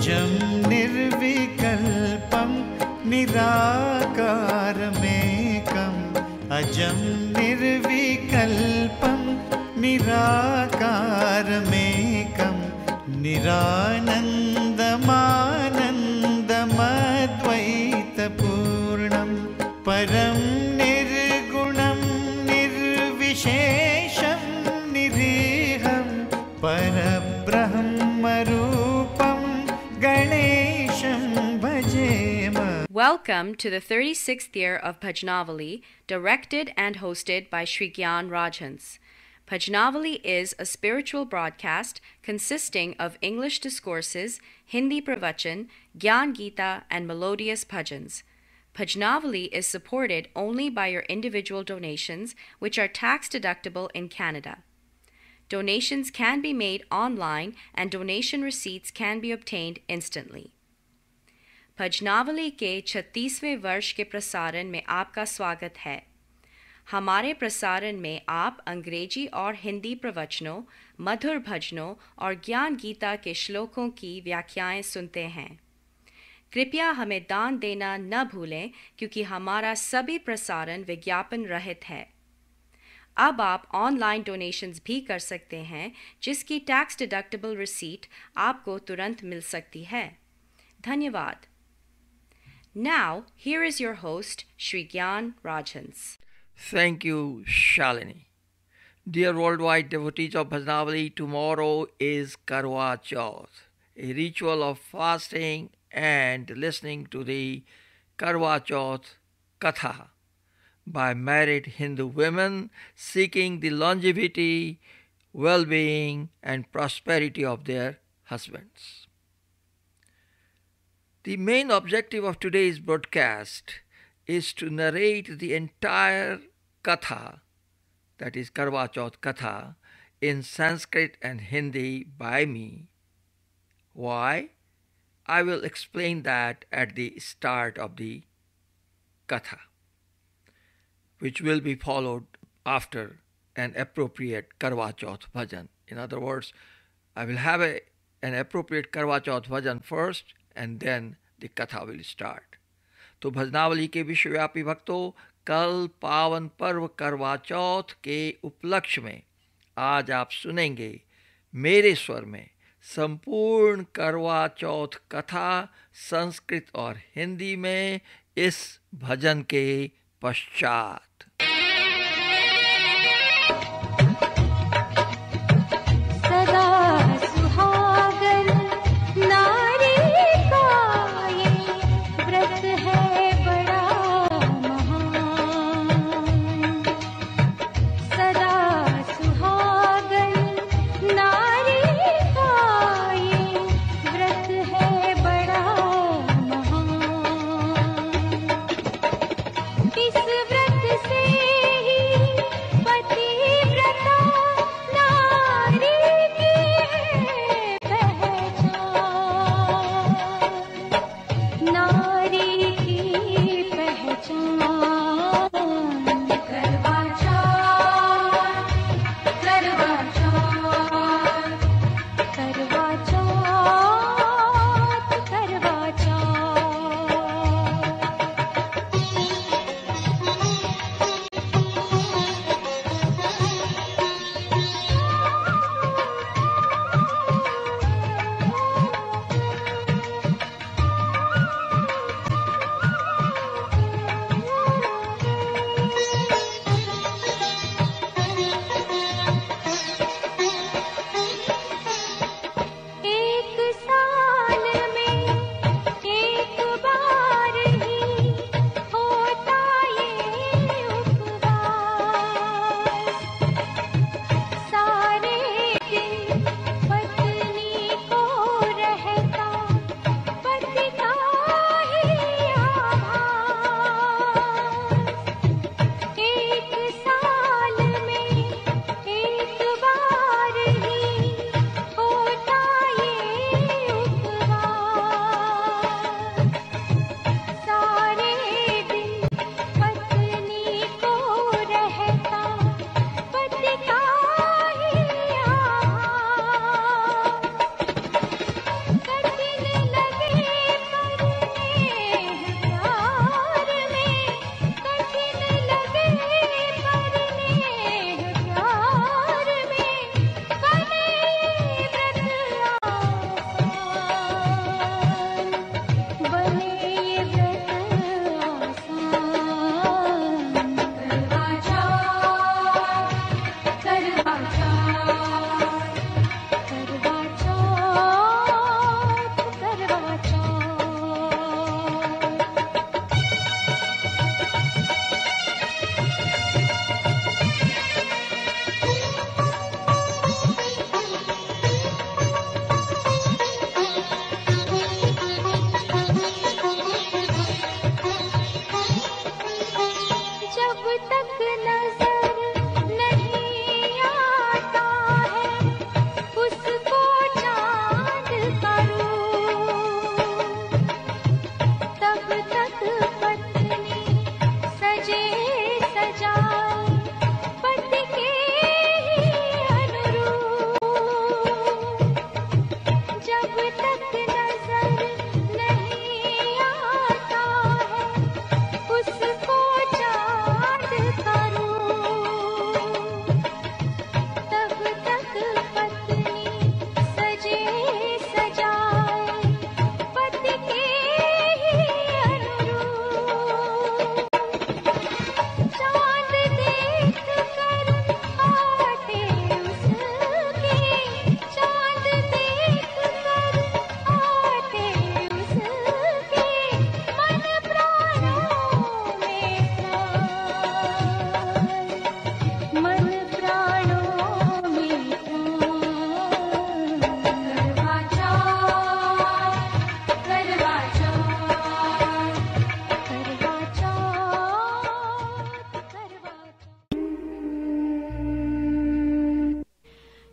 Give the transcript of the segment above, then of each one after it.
अजं निर्विकल्पं निराकारमेकम् अजं निर्विकल्पं निराकारमेकं निरानन्दमानन्दमद्वैतपूर्णं परं निर्गुणं निर्विशेषं निरीहं परब्रह्मरूपं गणेशं भजेम. Welcome to the 36th year of Bhajnavali, directed and hosted by Sri Gyan Rajhans. Bhajnavali is a spiritual broadcast consisting of English discourses, Hindi pravachan, Gyan Gita, and melodious bhajans. Bhajnavali is supported only by your individual donations, which are tax-deductible in Canada. Donations can be made online and donation receipts can be obtained instantly. भजनावली के 36वें वर्ष के प्रसारण में आपका स्वागत है. हमारे प्रसारण में आप अंग्रेजी और हिंदी प्रवचनों, मधुर भजनों और ज्ञान गीता के श्लोकों की व्याख्याएं सुनते हैं. कृपया हमें दान देना न भूलें क्योंकि हमारा सभी प्रसारण विज्ञापन रहित है. अब आप ऑनलाइन डोनेशंस भी कर सकते हैं जिसकी टैक्स डिडक्टेबल रिसीट आपको तुरंत मिल सकती है. धन्यवाद. Now, here is your host, Sri Gyan Rajhans. Thank you, Shalini. Dear worldwide devotees of Bhajnavali, tomorrow is Karwa Chauth, a ritual of fasting and listening to the Karwa Chauth Katha by married Hindu women seeking the longevity, well-being and prosperity of their husbands. The main objective of today's broadcast is to narrate the entire Katha, that is Karwa Chauth Katha, in Sanskrit and Hindi by me. Why? I will explain that at the start of the Katha, which will be followed after an appropriate Karwa Chauth bhajan. In other words, I will have an appropriate Karwa Chauth bhajan first and then the Katha will start. तो भजनावली के विश्वव्यापी भक्तों, कल पावन पर्व करवा चौथ के उपलक्ष्य में आज आप सुनेंगे मेरे स्वर में संपूर्ण करवा चौथ कथा संस्कृत और हिंदी में इस भजन के पश्चात. इस व्रत से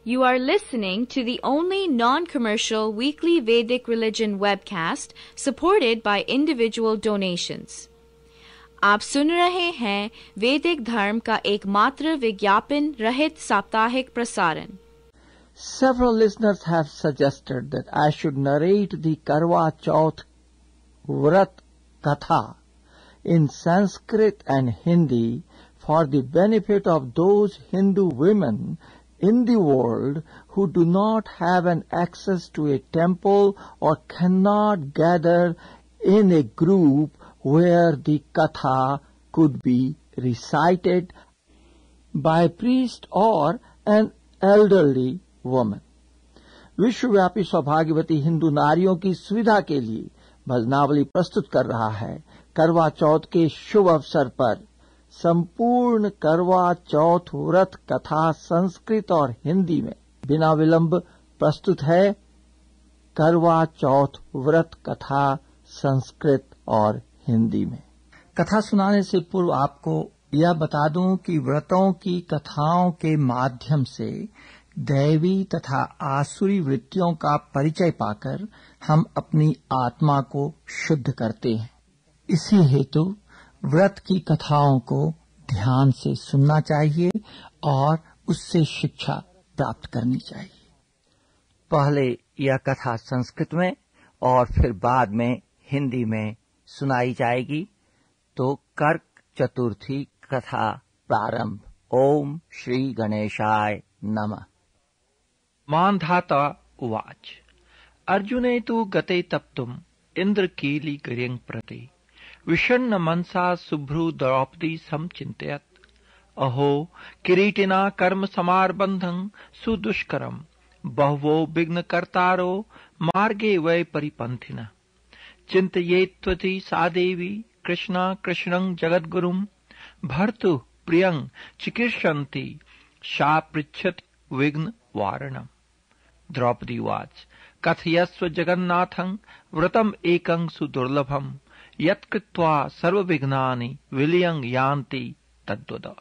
You are listening to the only non-commercial weekly Vedic religion webcast supported by individual donations. आप सुन रहे हैं वैदिक धर्म का एकमात्र विज्ञापन रहित साप्ताहिक प्रसारण. Several listeners have suggested that I should narrate the Karwa Chauth Vrat Katha in Sanskrit and Hindi for the benefit of those Hindu women in the world who do not have an access to a temple or cannot gather in a group where the katha could be recited by a priest or an elderly woman. विश्वव्यापी सौभाग्यवती हिंदू नारियों की सुविधा के लिए भजनावली प्रस्तुत कर रहा है. करवा चौथ के शुभ अवसर पर संपूर्ण करवा चौथ व्रत कथा संस्कृत और हिंदी में बिना विलंब प्रस्तुत है. करवा चौथ व्रत कथा संस्कृत और हिंदी में. कथा सुनाने से पूर्व आपको यह बता दूं कि व्रतों की कथाओं के माध्यम से दैवी तथा आसुरी वृत्तियों का परिचय पाकर हम अपनी आत्मा को शुद्ध करते हैं. इसी हेतु व्रत की कथाओं को ध्यान से सुनना चाहिए और उससे शिक्षा प्राप्त करनी चाहिए. पहले यह कथा संस्कृत में और फिर बाद में हिंदी में सुनाई जाएगी. तो कर्क चतुर्थी कथा प्रारंभ. ओम श्री गणेशाय नमः. मान्धाता उवाच अर्जुने तु गते तप्तुम् इन्द्रकीली गिरिं प्रति विषण्ण मनसा शुभ्रू द्रौपदी समचिन्तयत् अहो किरीटिना कर्म समारबन्धं सुदुष्करम् बहवो विघ्नकर्तारो मार्गे वै परिपन्थिनः चिन्तयेत्वति सा देवी कृष्णा कृष्णं जगद्गुरुं भर्तु प्रियं चिकीर्षन्ति सा पृच्छत् विघ्न वारणम्. द्रौपदी उवाच कथयस्व जगन्नाथं व्रतम् एकं सुदुर्लभम् यत्कृत्वा सर्वविघ्नानि विलयं यान्ति तद्वद.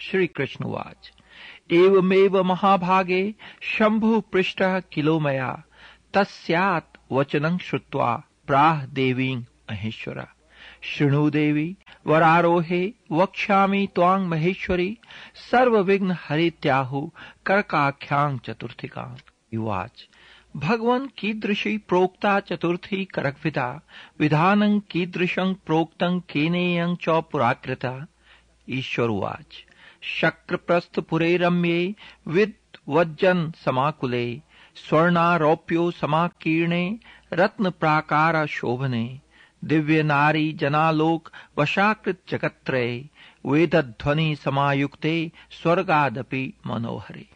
श्री कृष्ण उवाच एवमेव महाभागे शंभु पृष्ठः किलो मया तस्यात् वचनं श्रुत्वा प्राह देवीं महेश्वर शृणु देवी वरारोहे वक्ष्यामि त्वां महेश्वरी सर्वविघ्न हरित्याहु करकाख्यां चतुर्थिकां. उवाच भगवन् कीदृशी प्रोक्ता चतुर्थी करकविदा विधानं कीदृशं प्रोक्तं केनेयं च पुराकृता. ईश्वर उवाच शक्रप्रस्थपुरे रम्ये विद्वज्जन समाकुले स्वर्णारोप्यो समाकीर्णे रत्नप्राकार शोभने दिव्य नारी जनालोक वशाकृत जगत्त्रये वेदध्वनि समायुक्ते स्वर्गादपि मनोहरे.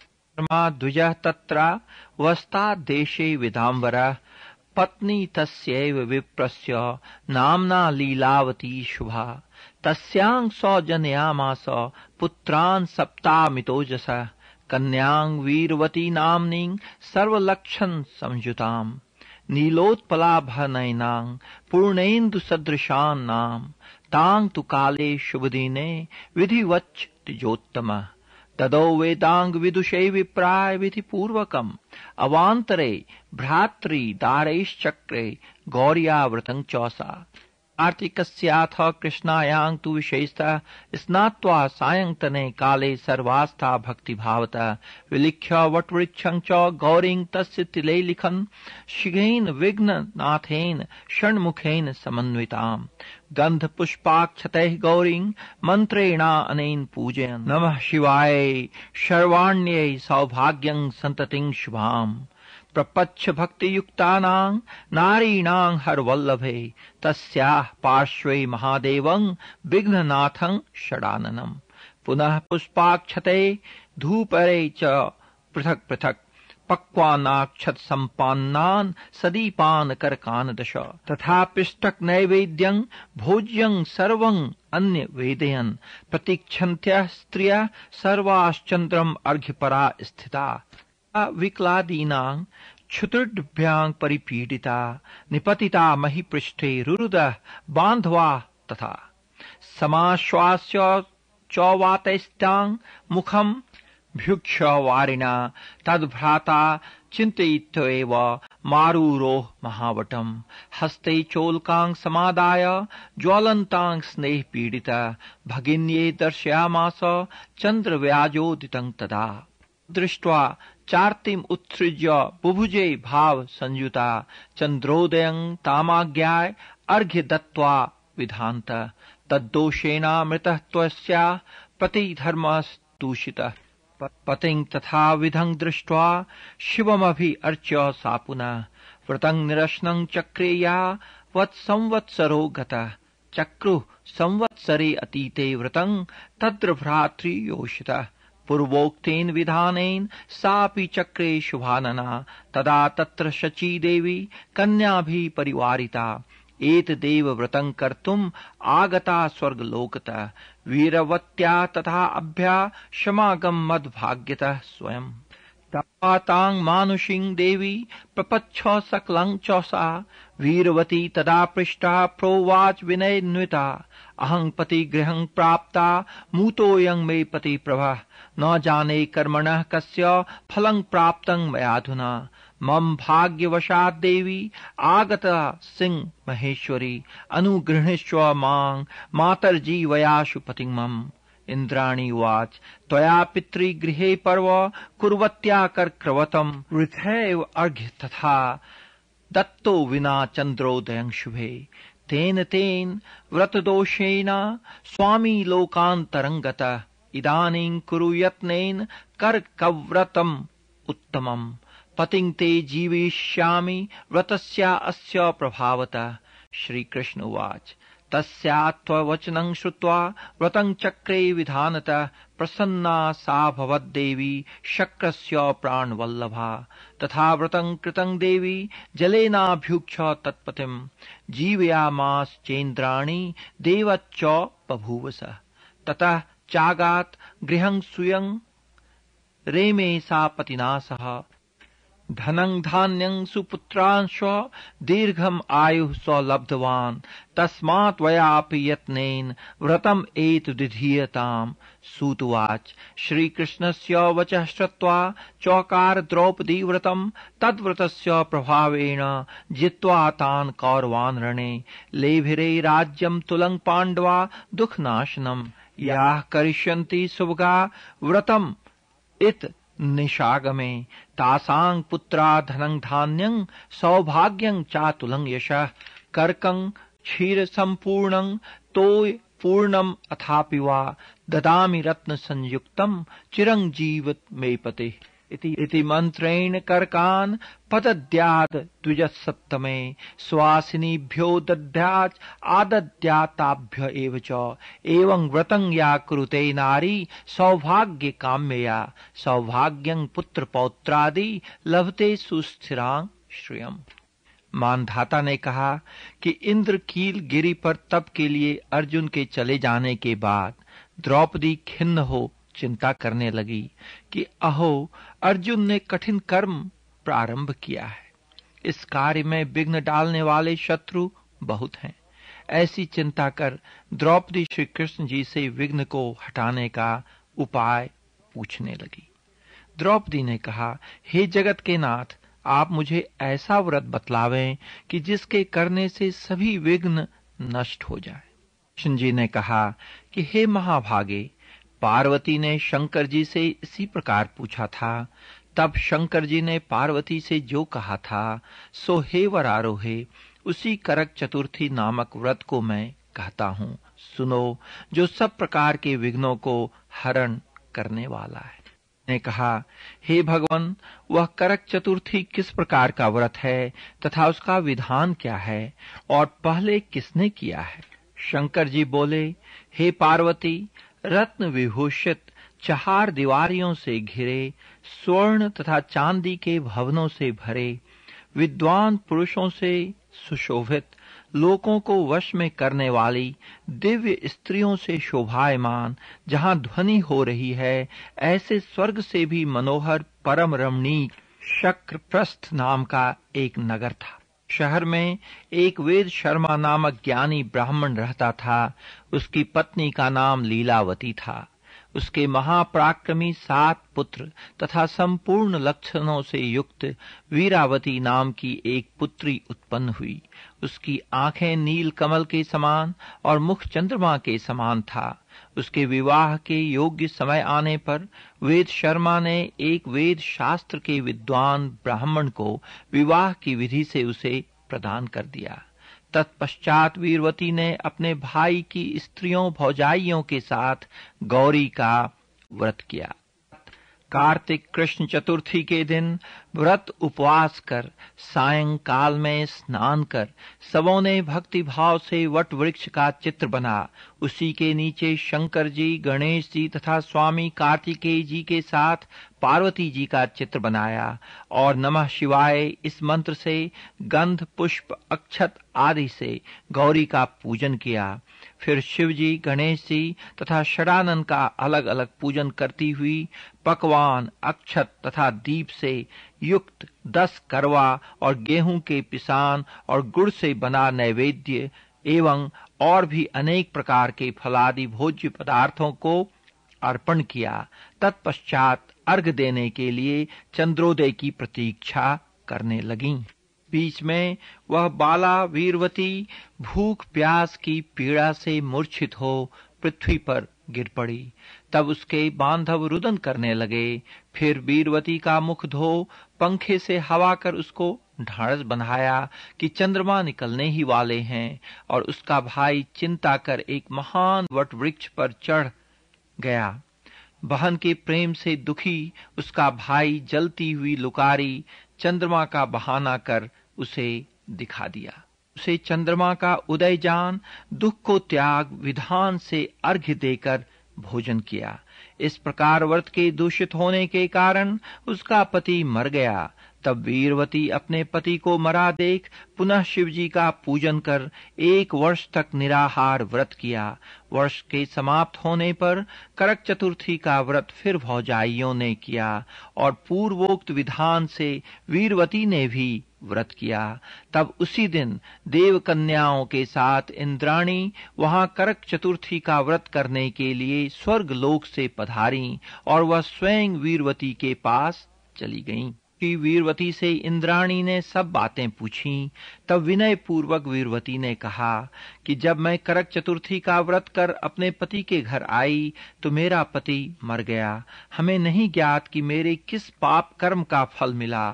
द्विजः तत्र वस्ता देशे विदाम्बरः पत्नी तस्यैव विप्रस्य नाम्ना लीलावती शुभा तस्यां सौजन्यामास पुत्रान् सप्तामितोजसः कन्यां वीरवती नाम्नीं सर्वलक्षण संयुताम् नीलोत्पलाभनयनां पूर्णेन्दु सदृशां नाम तां तु काले शुभदिने विधिवच्च तिजोत्तमः. तदो वेदांग विदुषे विप्राय विधि पूर्वकम् अवान्तरे भ्रातृ दारैश्चक्रे गौर्याव्रतं चौसा. कार्तिकस्याथ कृष्णायां तु विशेषतः स्नात्वा सायंतने काले सर्वास्था भक्तिभावतः विलिख्य वटवृक्षं च गौरीं तस्य तिले लिखन् शिघेन विघ्ननाथेन षण्मुखेन समन्विताम् गन्धपुष्पाक्षतैः गौरीं मन्त्रेणा अनेन पूजयन् नमः शिवाय शर्वाण्यै सौभाग्यं सन्ततिं शुभाम्. प्रपच्छ भक्तियुक्तानां नारीणां हरवल्लभे तस्याः पार्श्वे महादेवं विघ्ननाथं षडाननम्. पुनः पुष्पाक्षते धूपरे च पृथक् पृथक् पक्वानाक्षत सम्पन्नान् सदीपान् करकान् दश. तथा पिष्टक नैवेद्यं भोज्यं सर्वं अन्य वेदयन् प्रतीक्षन्त्यः स्त्रियः सर्वाश्चन्द्रम् अर्घ्यपरा स्थिता. विकलादीनां क्षुतृभ्यां परिपीडिता निपतिता महिपृष्ठे रुरुदः बान्धवा तथा समाश्वास्य चौवातैस्तां मुखं भ्युक्षवारिणा तद्भ्राता चिन्तयित्वैव मारुरोह महावटम् हस्ते चोल्कां समादाय ज्वलन्तां स्नेहपीडित भगिन्ये दर्शयामास चन्द्रव्याजोदितं तदा दृष्ट्वा चार्तिम् उत्सृज्य बुभुजे भाव संयुता चन्द्रोदयं तामाज्ञाय अर्घ्य दत्त्वा विधान्त तद्दोषेणामृतः त्वस्या पतिधर्मस्तूषितः पतिं तथा विधं दृष्ट्वा शिवमभि अर्च्य सा पुनः व्रतं निरशनं चक्रे या वत्संवत्सरो गतः चक्रुः संवत्सरे अतीते व्रतं तत्र भ्रातृयोषितः पूर्वोक्तेन विधानेन सापि चक्रे शुभानना तदा तत्र शची देवी कन्याभिः परिवारिता एतदेव व्रतं कर्तुम् आगता स्वर्गलोकतः वीरवत्या तथा अभ्या क्षमागम मद्भाग्यतः स्वयं तां मानुषीं देवी प्रपच्छ सकलं च सा वीरवती तदा पृष्टा प्रोवाच विनयन्विता अहं पतिगृहं प्राप्ता मूतोऽयं मे पतिप्रभः न जाने कर्मणः कस्य फलं प्राप्तं मयाधुना मम भाग्यवशात् देवी आगता सिंह महेश्वरी अनुगृह्णीष्व मां मातर्जीवयाशु पतिं मम इन्द्राणी उवाच त्वया पितृगृहे पर्व कुर्वत्या कर्क्रवतं वृथैव अर्घ्य तथा दत्तो विना चन्द्रोदयं शुभे तेन व्रतदोषेण स्वामी लोकान्तरं गतः इदानीं कुरु यत्नेन कर्कव्रतम् उत्तमम् पतिं ते जीविष्यामि व्रतस्या अस्य प्रभावतः श्रीकृष्ण उवाच तस्यात्ववचनं श्रुत्वा व्रतं चक्रे विधानतः प्रसन्ना सा भवद्देवी शक्रस्य प्राणवल्लभा तथा व्रतं कृतं देवी जलेनाभ्युक्ष तत्पतिं जीवयामाश्चेन्द्राणि देवच्च बभूवस ततः चागात् गृहं स्वीयं रेमे सा पतिना सह धनं धान्यं सुपुत्रांश दीर्घम् आयुः स लब्धवान् तस्मात् वयापि यत्नेन व्रतम् एतद्विधीयताम् सूतुवाच श्रीकृष्णस्य वचः श्रुत्वा चौकार द्रौपदी व्रतम् तद्व्रतस्य प्रभावेण जित्वा तान् कौरवान् रणे लेभिरे राज्यं तुलं पाण्डवा दुःखनाशनम् याः करिष्यन्ति सुभगा व्रतम् इत निशागमे तासां पुत्रा धनं धान्यं सौभाग्यं चातुलं यशः कर्कं क्षीर संपूर्णं तोय पूर्णम अथापि वा ददामि रत्न संयुक्तं चिरंजीवत मे पते इति मंत्रेण कर्कान् पदद्यात् द्विजसप्तमे स्वासिनीभ्यो दद्यात् आदद्याताभ्य एव च एवं व्रतं या कुरुते नारी सौभाग्य काम्यया सौभाग्यं पुत्र पौत्रादि लभते सुस्थिरां श्रियम्। मानधाता ने कहा कि इंद्रकील गिरी पर तप के लिए अर्जुन के चले जाने के बाद द्रौपदी खिन्न हो चिंता करने लगी कि अहो अर्जुन ने कठिन कर्म प्रारंभ किया है, इस कार्य में विघ्न डालने वाले शत्रु बहुत हैं। ऐसी चिंता कर द्रौपदी श्री कृष्ण जी से विघ्न को हटाने का उपाय पूछने लगी। द्रौपदी ने कहा, हे जगत के नाथ, आप मुझे ऐसा व्रत बतलावें कि जिसके करने से सभी विघ्न नष्ट हो जाए। कृष्ण जी ने कहा कि हे महाभागे, पार्वती ने शंकर जी से इसी प्रकार पूछा था। तब शंकर जी ने पार्वती से जो कहा था सो हे वरारोहे, उसी करक चतुर्थी नामक व्रत को मैं कहता हूँ। सुनो, जो सब प्रकार के विघ्नों को हरण करने वाला है। ने कहा, हे भगवान, वह करक चतुर्थी किस प्रकार का व्रत है तथा उसका विधान क्या है और पहले किसने किया है? शंकर जी बोले, हे पार्वती, रत्न विभूषित चार दीवारियों से घिरे, स्वर्ण तथा चांदी के भवनों से भरे, विद्वान पुरुषों से सुशोभित, लोगों को वश में करने वाली, दिव्य स्त्रियों से शोभायमान, जहाँ ध्वनि हो रही है, ऐसे स्वर्ग से भी मनोहर परम रमणीक शक्रप्रस्थ नाम का एक नगर था। शहर में एक वेद शर्मा नामक ज्ञानी ब्राह्मण रहता था। उसकी पत्नी का नाम लीलावती था। उसके महापराक्रमी 7 पुत्र तथा संपूर्ण लक्षणों से युक्त वीरावती नाम की एक पुत्री उत्पन्न हुई। उसकी आंखें नील कमल के समान और मुख चंद्रमा के समान था। उसके विवाह के योग्य समय आने पर वेद शर्मा ने एक वेद शास्त्र के विद्वान ब्राह्मण को विवाह की विधि से उसे प्रदान कर दिया। तत्पश्चात वीरवती ने अपने भाई की स्त्रियों भौजाइयों के साथ गौरी का व्रत किया। कार्तिक कृष्ण चतुर्थी के दिन व्रत उपवास कर सायंकाल में स्नान कर सबों ने भक्ति भाव से वट वृक्ष का चित्र बना। उसी के नीचे शंकर जी, गणेश जी तथा स्वामी कार्तिकेय जी के साथ पार्वती जी का चित्र बनाया और नमः शिवाय इस मंत्र से गंध, पुष्प, अक्षत आदि से गौरी का पूजन किया। फिर शिव जी, गणेश जी तथा षडानन का अलग अलग पूजन करती हुई पकवान, अक्षत तथा दीप से युक्त 10 करवा और गेहूं के पिसान और गुड़ से बना नैवेद्य एवं और भी अनेक प्रकार के फलादि भोज्य पदार्थों को अर्पण किया। तत्पश्चात अर्घ देने के लिए चंद्रोदय की प्रतीक्षा करने लगीं। बीच में वह बाला वीरवती भूख प्यास की पीड़ा से मूर्छित हो पृथ्वी पर गिर पड़ी। तब उसके बांधव रुदन करने लगे। फिर वीरवती का मुख धो पंखे से हवा कर उसको ढाढ़स बंधाया कि चंद्रमा निकलने ही वाले हैं, और उसका भाई चिंता कर एक महान वट वृक्ष पर चढ़ गया। बहन के प्रेम से दुखी उसका भाई जलती हुई लुकारी चंद्रमा का बहाना कर उसे दिखा दिया। उसे चंद्रमा का उदय जान दुख को त्याग विधान से अर्घ्य देकर भोजन किया। इस प्रकार व्रत के दूषित होने के कारण उसका पति मर गया। तब वीरवती अपने पति को मरा देख पुनः शिवजी का पूजन कर 1 वर्ष तक निराहार व्रत किया। वर्ष के समाप्त होने पर करक चतुर्थी का व्रत फिर भौजाइयों ने किया और पूर्वोक्त विधान से वीरवती ने भी व्रत किया। तब उसी दिन देव कन्याओं के साथ इंद्राणी वहां करक चतुर्थी का व्रत करने के लिए स्वर्ग लोक से पधारी और वह स्वयं वीरवती के पास चली गईं। वीरवती से इंद्राणी ने सब बातें पूछी। तब विनय पूर्वक वीरवती ने कहा कि जब मैं करक चतुर्थी का व्रत कर अपने पति के घर आई तो मेरा पति मर गया। हमें नहीं ज्ञात कि मेरे किस पाप कर्म का फल मिला।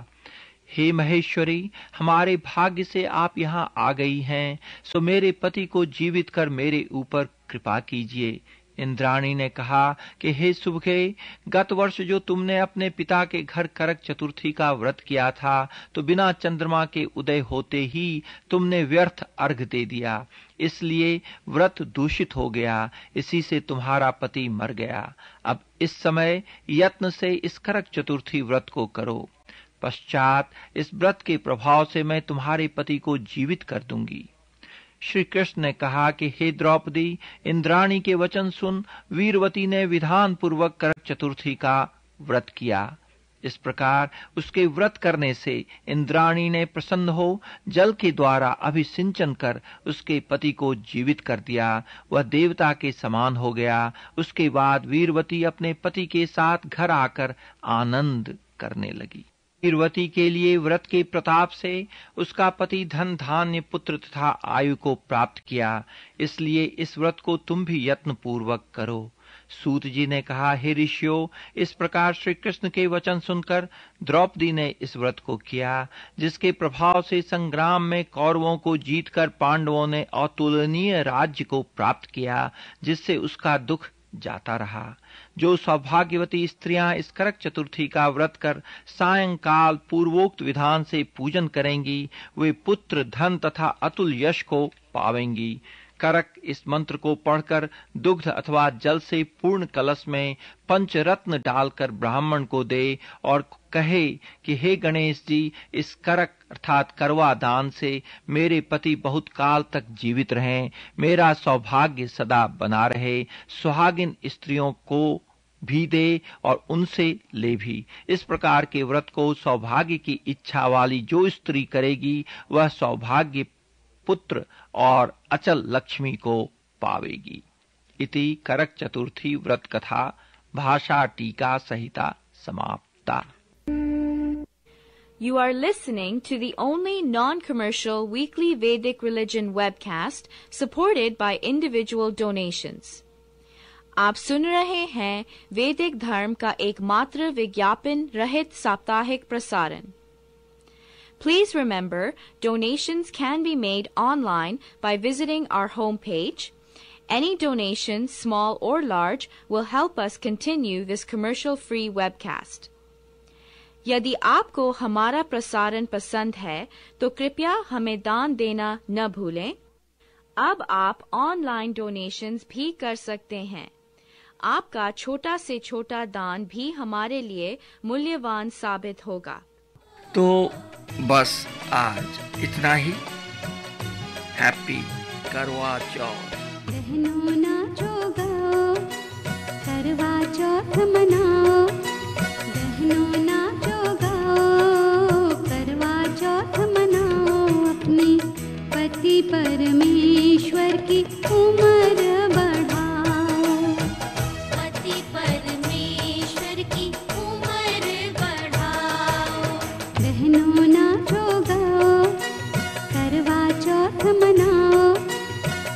हे महेश्वरी, हमारे भाग्य से आप यहाँ आ गई हैं, सो मेरे पति को जीवित कर मेरे ऊपर कृपा कीजिए। इंद्राणी ने कहा कि हे सुभगे, गत वर्ष जो तुमने अपने पिता के घर करक चतुर्थी का व्रत किया था तो बिना चंद्रमा के उदय होते ही तुमने व्यर्थ अर्घ दे दिया, इसलिए व्रत दूषित हो गया। इसी से तुम्हारा पति मर गया। अब इस समय यत्न से इस करक चतुर्थी व्रत को करो। पश्चात इस व्रत के प्रभाव से मैं तुम्हारे पति को जीवित कर दूंगी। श्री कृष्ण ने कहा कि हे द्रौपदी, इंद्राणी के वचन सुन वीरवती ने विधान पूर्वक करक चतुर्थी का व्रत किया। इस प्रकार उसके व्रत करने से इंद्राणी ने प्रसन्न हो जल के द्वारा अभिसिंचन कर उसके पति को जीवित कर दिया। वह देवता के समान हो गया। उसके बाद वीरवती अपने पति के साथ घर आकर आनंद करने लगी। वीरवती के लिए व्रत के प्रताप से उसका पति धन धान्य पुत्र तथा आयु को प्राप्त किया। इसलिए इस व्रत को तुम भी यत्न पूर्वक करो। सूत जी ने कहा, हे ऋषियों, इस प्रकार श्री कृष्ण के वचन सुनकर द्रौपदी ने इस व्रत को किया, जिसके प्रभाव से संग्राम में कौरवों को जीतकर पांडवों ने अतुलनीय राज्य को प्राप्त किया, जिससे उसका दुख जाता रहा। जो सौभाग्यवती स्त्रियां इस करक चतुर्थी का व्रत कर सायंकाल पूर्वोक्त विधान से पूजन करेंगी, वे पुत्र, धन तथा अतुल यश को पावेंगी। करक इस मंत्र को पढ़कर दुग्ध अथवा जल से पूर्ण कलश में पंचरत्न डालकर ब्राह्मण को दे और कहे कि हे गणेश जी, इस करक अर्थात करवा दान से मेरे पति बहुत काल तक जीवित रहें, मेरा सौभाग्य सदा बना रहे। सुहागिन स्त्रियों को भी दे और उनसे ले भी। इस प्रकार के व्रत को सौभाग्य की इच्छा वाली जो स्त्री करेगी वह सौभाग्य, पुत्र और अचल लक्ष्मी को पावेगी। इति करक चतुर्थी व्रत कथा भाषा टीका सहिता समाप्ता। You are listening to the only non-commercial weekly Vedic religion webcast supported by individual donations. आप सुन रहे हैं वैदिक धर्म का एकमात्र विज्ञापन रहित साप्ताहिक प्रसारण। Please remember, donations can be made online by visiting our homepage. Any donation, small or large, will help us continue this commercial-free webcast. यदि आपको हमारा प्रसारण पसंद है तो कृपया हमें दान देना न भूलें। अब आप ऑनलाइन डोनेशंस भी कर सकते हैं। आपका छोटा से छोटा दान भी हमारे लिए मूल्यवान साबित होगा। तो बस आज इतना ही। हैप्पी करवा चौथ। बहनों नाचो गाओ, करवा चौथ मनाओ। बहनों नाचो गाओ, करवा चौथ मनाओ। अपने पति परमेश्वर की उम्र बढ़ाओ। पति परमेश्वर की उम्र बढ़ाओ। बहनों नाचो गाओ, करवा चौथ मनाओ।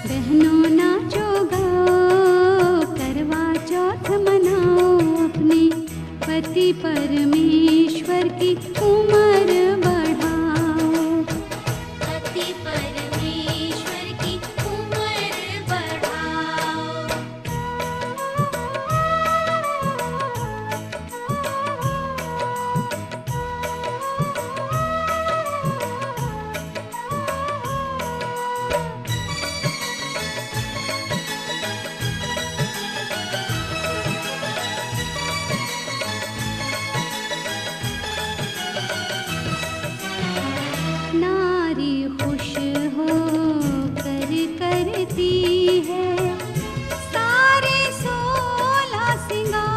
बहनों नाचो गाओ, करवा चौथ मनाओ। अपने पति परमेश्वर की उम्र बढ़ाओ। पति परमेश्वर की उम्र बढ़ाओ। नारी खुश हो कर करती है सारे 16 सिंगार।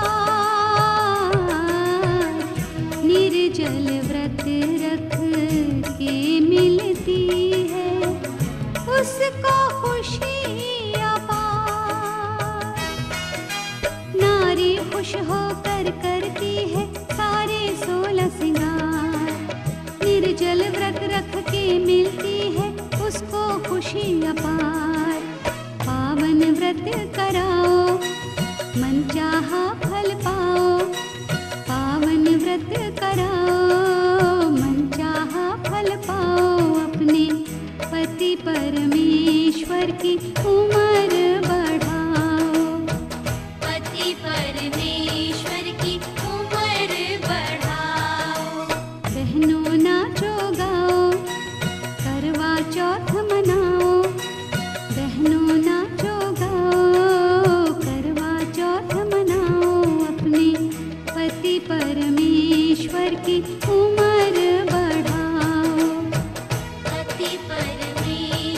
निर्जल व्रत रख के मिलती है उसको खुशी अपार। नारी खुश होकर करती है सारे 16 सिंगार। निर्जल व्रत रख के मिलती है उसको खुशी अपार। पावन व्रत कराओ, मन चाहा फल पाओ। पावन व्रत कराओ, मन चाहा फल पाओ। अपने पति परमेश्वर की उम्र बढ़ाओ। पति परमेश्वर की उम्र बढ़ाओ। बहनों नाचो गाओ, करवा चौथ मनाओ। बहनों नाचो गाओ, करवा चौथ मनाओ। अपने पति परमेश्वर की उम्र बढ़ाओ। पति परमेश्वर